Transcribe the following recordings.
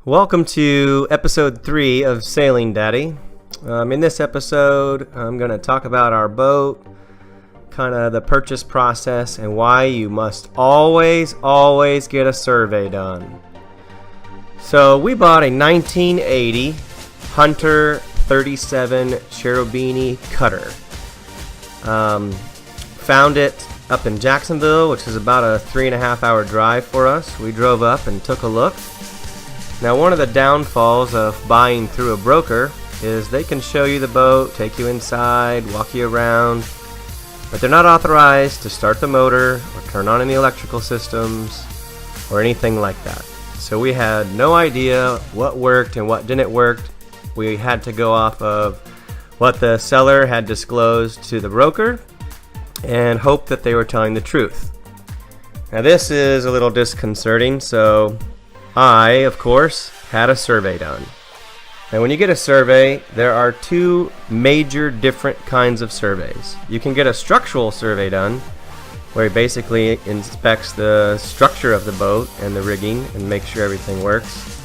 Welcome to episode 3 of Sailing Daddy. In this episode, I'm going to talk about our boat, kind of the purchase process, and why you must always get a survey done. So we bought a 1980 Hunter 37 Cherubini Cutter. Found it up in Jacksonville, which is about a 3.5 hour drive for us. We drove up and took a look. Now, one of the downfalls of buying through a broker is they can show you the boat, take you inside, walk you around, but they're not authorized to start the motor or turn on any electrical systems or anything like that. So we had no idea what worked and what didn't work. We had to go off of what the seller had disclosed to the broker and hope that they were telling the truth. Now, this is a little disconcerting, so I, of course, had a survey done. Now, when you get a survey, there are two major different kinds of surveys. You can get a structural survey done, where he basically inspects the structure of the boat and the rigging and makes sure everything works.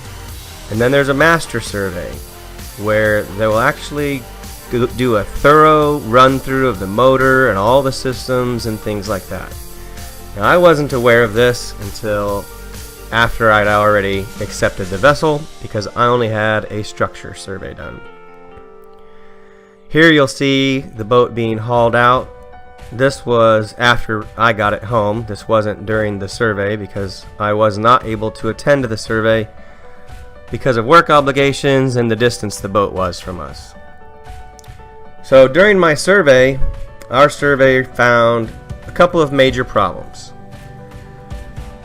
And then there's a master survey, where they will actually do a thorough run-through of the motor and all the systems and things like that. Now, I wasn't aware of this until after I'd already accepted the vessel, because I only had a structure survey done. Here you'll see the boat being hauled out. This was after I got it home. This wasn't during the survey because I was not able to attend to the survey because of work obligations and the distance the boat was from us. So during my survey, our surveyor found a couple of major problems.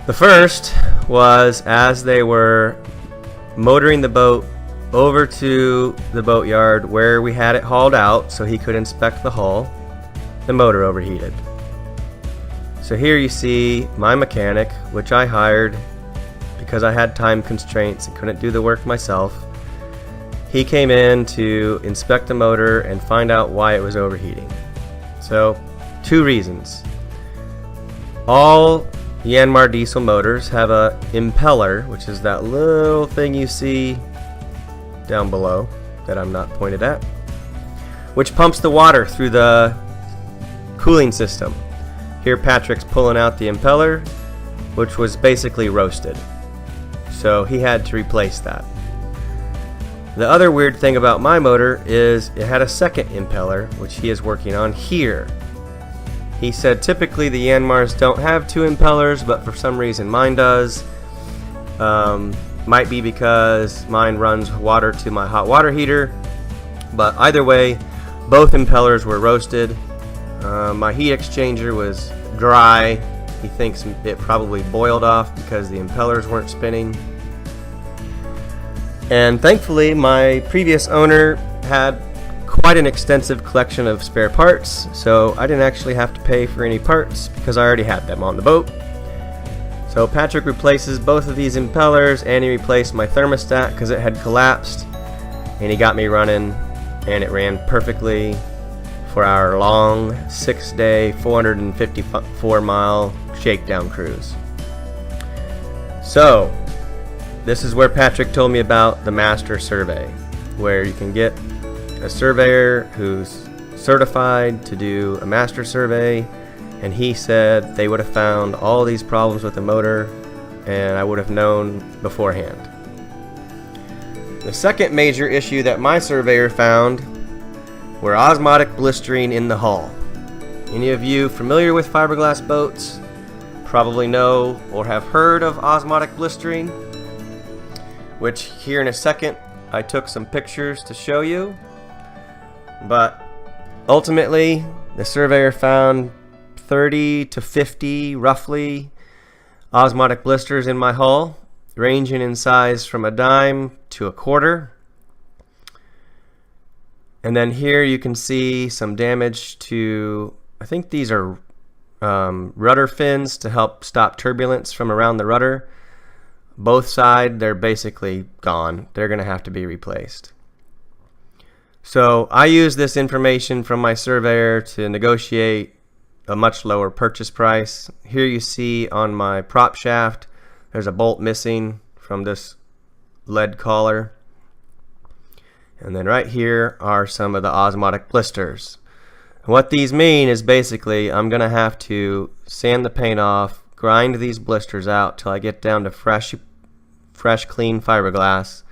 The first was as they were motoring the boat over to the boatyard where we had it hauled out so he could inspect the hull, the motor overheated. So here you see my mechanic, which I hired because I had time constraints and couldn't do the work myself. He came in to inspect the motor and find out why it was overheating. So, two reasons. All Yanmar diesel motors have a impeller, which is that little thing you see down below that I'm not pointed at, which pumps the water through the cooling system. Here Patrick's pulling out the impeller, which was basically roasted. So he had to replace that. The other weird thing about my motor is it had a second impeller, which he is working on here. He said typically the Yanmars don't have two impellers, but for some reason mine does. Might be because mine runs water to my hot water heater. But either way, both impellers were roasted. My heat exchanger was dry. He thinks it probably boiled off because the impellers weren't spinning. And thankfully, my previous owner had quite an extensive collection of spare parts, so I didn't actually have to pay for any parts because I already had them on the boat. So Patrick replaces both of these impellers, and he replaced my thermostat because it had collapsed, and he got me running, and it ran perfectly for our long 6-day 454 mile shakedown cruise. So this is where Patrick told me about the master survey, where you can get a surveyor who's certified to do a master survey, and he said they would have found all these problems with the motor, and I would have known beforehand. The second major issue that my surveyor found were osmotic blistering in the hull. Any of you familiar with fiberglass boats probably know or have heard of osmotic blistering, which here in a second I took some pictures to show you. But ultimately, the surveyor found 30 to 50, roughly, osmotic blisters in my hull, ranging in size from a dime to a quarter. And then here you can see some damage to, I think these are rudder fins to help stop turbulence from around the rudder. Both sides, they're basically gone. They're going to have to be replaced. So I used this information from my surveyor to negotiate a much lower purchase price. Here you see on my prop shaft, there's a bolt missing from this lead collar. And then right here are some of the osmotic blisters. What these mean is basically I'm going to have to sand the paint off, grind these blisters out till I get down to fresh clean fiberglass,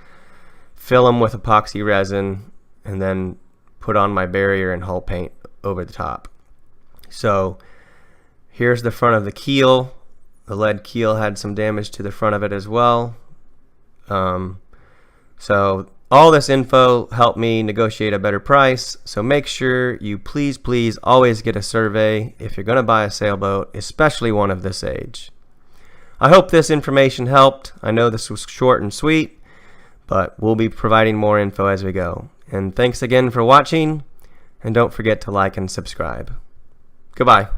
fill them with epoxy resin, and then put on my barrier and hull paint over the top. So here's the front of the keel. The lead keel had some damage to the front of it as well. So all this info helped me negotiate a better price, so make sure you please always get a survey if you're going to buy a sailboat, especially one of this age. I hope this information helped. I know this was short and sweet, but we'll be providing more info as we go. And thanks again for watching, and don't forget to like and subscribe. Goodbye.